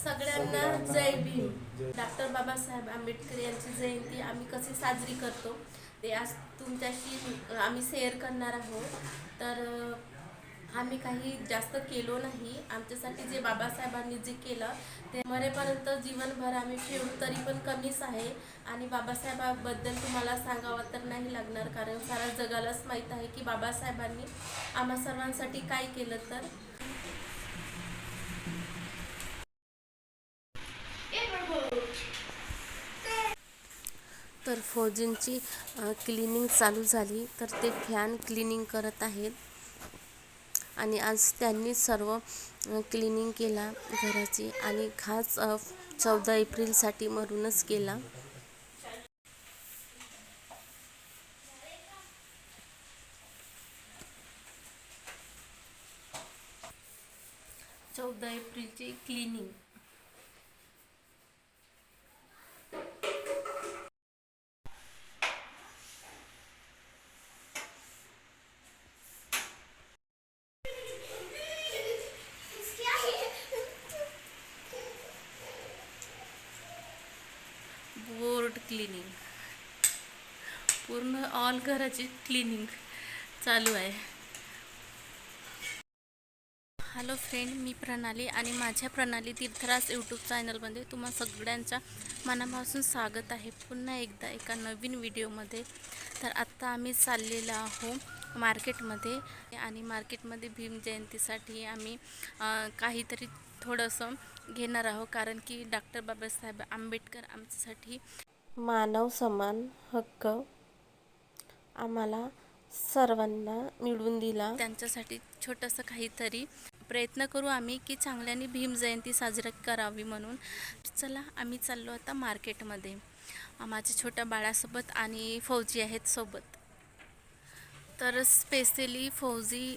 सगळ्यांना जय भीम। डॉक्टर बाबासाहेब आंबेडकर यांची जयंती आम्ही कशी साजरी करतो ते आज तुमच्याशी आम्ही शेअर करणार आहोत। तर आम्ही काही जास्त केलो नाही, आमच्यासाठी जे बाबासाहेबांनी जे केलं ते मरेपर्यंत जीवनभर आम्ही ठेवू तरी पण कमीच आहे। आणि बाबासाहेबाबद्दल तुम्हाला सांगावं तर नाही लागणार, कारण साऱ्या जगालाच माहीत आहे की बाबासाहेबांनी आम्हा सर्वांसाठी काय केलं। तर फौजींची क्लिनिंग चालू झाली, तर ते फॅन क्लिनिंग करत आहेत आणि आज त्यांनी सर्व क्लिनिंग केला घराची, आणि खास 14 एप्रिलसाठी म्हणूनच केला। 14 एप्रिलची क्लिनिंग। बोर्ड क्लिनिंग, पूर्ण ऑल घराची क्लिनिंग चालू आहे। हॅलो फ्रेंड, मी प्रणाली आणि माझ्या प्रणाली तीर्थराज यूट्यूब चॅनलमध्ये तुम्हा सगळ्यांच्या मनापासून स्वागत आहे पुन्हा एकदा एका नवीन व्हिडिओमध्ये। तर आत्ता आम्ही चाललेलो आहोत मार्केटमध्ये, आणि मार्केटमध्ये भीम जयंतीसाठी आम्ही काहीतरी थोडंसं घेणार आहोत, कारण की डॉक्टर बाबासाहेब आंबेडकर आमच्यासाठी मानव समान हक्क आम्हाला सर्वांना मिळवून दिला, त्यांच्यासाठी छोटंसं काहीतरी प्रयत्न करू आम्ही की चांगल्याने भीम जयंती साजरी करावी म्हणून। चला आम्ही चाललो आता मार्केटमध्ये, माझ्या छोट्या बाळासोबत आणि फौजी आहेत सोबत। तर स्पेशली फौजी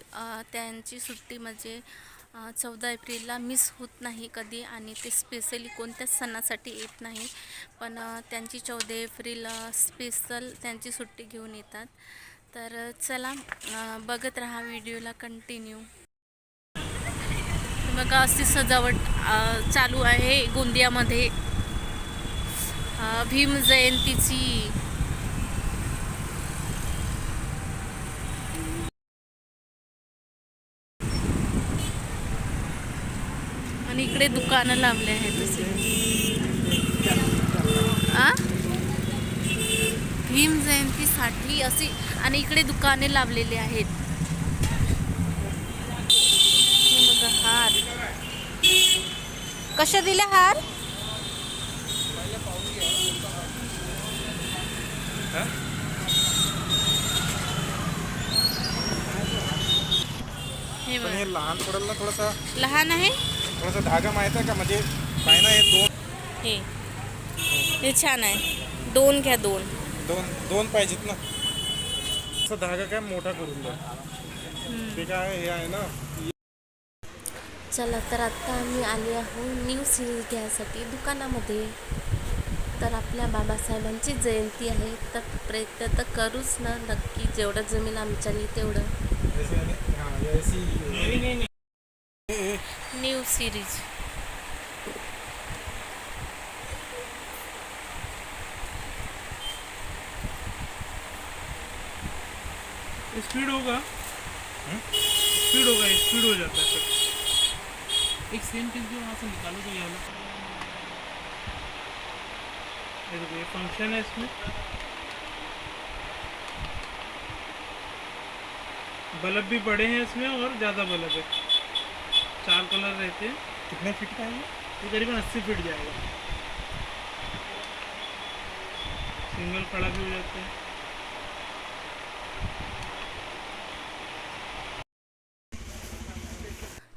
त्यांची सुट्टी म्हणजे 14 एप्रिलला मिस होत नाही कधी, आणि ते स्पेशली कोणत्याच सणासाठी येत नाही, पण त्यांची 14 एप्रिल स्पेशल त्यांची सुट्टी घेऊन येतात। तर चला बघत राहा व्हिडिओला कंटिन्यू। बघा अशी सजावट चालू आहे गोंदियामध्ये भीम जयंतीची। आणि इकडे दुकानं लावले आहेत असे भीम जयंतीसाठी अशी, आणि इकडे दुकाने लावलेली आहेत। बघा हार कशा दिले हार, हे लहान पडेल ना, थोडासा लहान आहे, थोडासा धागा माहित आहे का, म्हणजे काय ना हे हे छान आहे, दोन घ्या, दोन दोन पाहिजेत ना। असं धागा काय मोठा करून द्या, ते काय हे आहे ना। चला तर आता आम्ही आले आहोत न्यू सिरीज घ्यायसाठी दुकानामध्ये। तर आपल्या बाबासाहेबांची जयंती आहे, तर प्रयत्न तर करूच ना नक्की, जेवढं जमेल आमच्यानी तेवढं। न्यू सिरीज स्पीड होगा, स्पीड होगा, स्पीड हो जाता है। एक सेम पीस भी वहाँ से निकालो तो ये वाला, ये फंक्शन है इसमें। बल्ब भी बड़े हैं इसमें और ज़्यादा बल्ब है, 4 कलर रहते हैं। कितने फीट का है ये करीबन 80 फीट जाएगा, सिंगल खड़ा भी हो जाते हैं।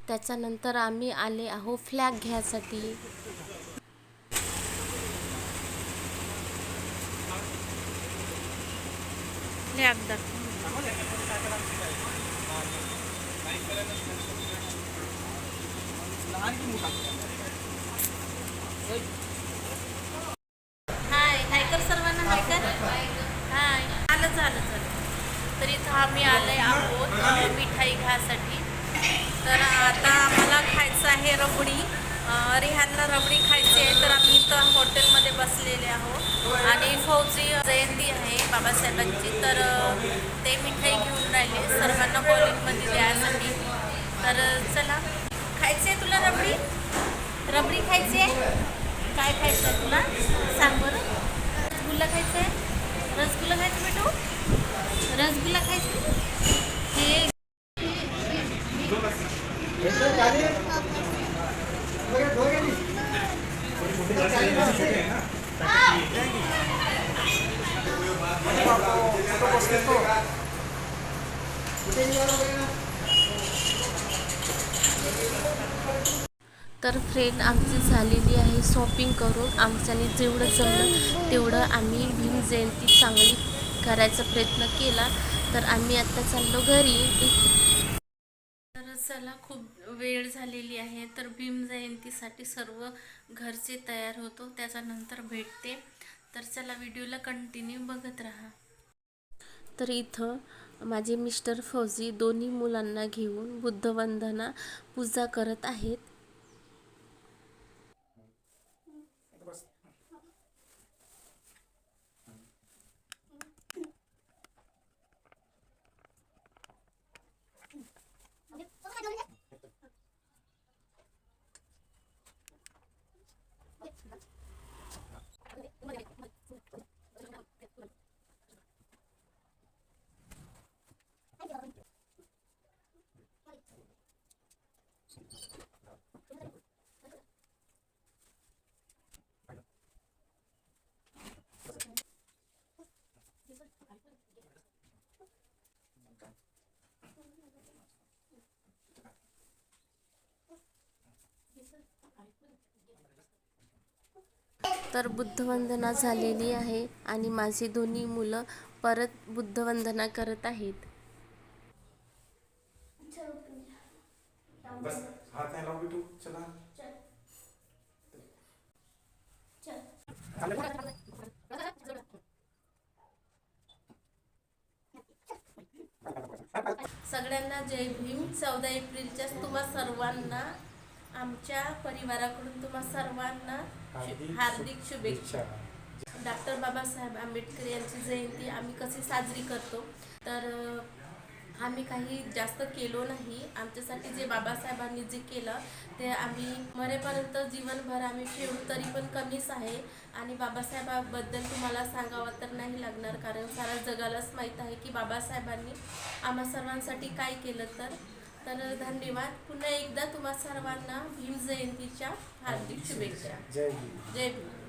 त्याच्यानंतर आम्ही आले आहो फ्लॅग घ्यायसाठी। फ्लॅग दाखव, हाय हाय कर सर्वांना, हाय कर, हाय। झालं तर इथं आम्ही आले आहोत मिठाई घ्यायसाठी। तर आता आम्हाला खायचं आहे रबडी, रिहानला रबडी खायची आहे, तर आम्ही इथं हॉटेलमध्ये बसलेले आहोत आणि फौजी जयंती आहे बाबासाहेबांची, तर ते मिठाई घेऊन राहिले सर्वांना कॉलेजमध्ये द्यायसाठी. तर चला, खायची आहे तुला रबडी? रबडी खायची आहे? काय खायचं आहे तुला सांग बरं. रसगुल्ला खायचं आहे? रसगुल्ला खायचं बेटू? रसगुल्ला खायचं हे. तर फ्रेंड आमची झालेली आहे शॉपिंग करून. आमच्याने जेवढं जमलं तेवढं आम्ही भीम जयंती चांगली करायचा प्रयत्न केला. तर आम्ही आता चाललो घरी. तर चला, खूप वेळ झालेली आहे. तर भीम जयंतीसाठी सर्व घरचे तयार होतो, त्याच्यानंतर भेटते. तर चला, व्हिडिओला कंटिन्यू बघत राहा. तर इथं माझे मिस्टर फौजी दोन्ही मुलांना घेऊन बुद्धवंदना पूजा करत आहेत. तर बुद्धवंदना झालेली आहे आणि माझी दोन्ही मुलं परत बुद्धवंदना करत आहेत. बस हाथ नहीं लाओ बिटू, चला. सगळ्यांना जय भीम. 14 एप्रिलच्या तुम्हा सर्वांना, आमच्या परिवाराकडून तुम्हा सर्वांना हार्दिक शुभेच्छा. डॉक्टर बाबासाहेब आंबेडकर यांची जयंती आम्ही कशी साजरी करतो, तर आम्ही काही जास्त केलो नाही. आमच्यासाठी जे बाबासाहेबांनी जे केलं ते आम्ही मरेपर्यंत जीवनभर आम्ही ठेवू तरी पण कमीच आहे. आणि बाबासाहेबाबद्दल तुम्हाला सांगावं तर नाही लागणार, कारण साऱ्या जगालाच माहीत आहे की बाबासाहेबांनी आम्हा सर्वांसाठी काय केलं. तर धन्यवाद. पुन्हा एकदा तुम्हा सर्वांना भीम जयंतीच्या हार्दिक शुभेच्छा. जय भीम.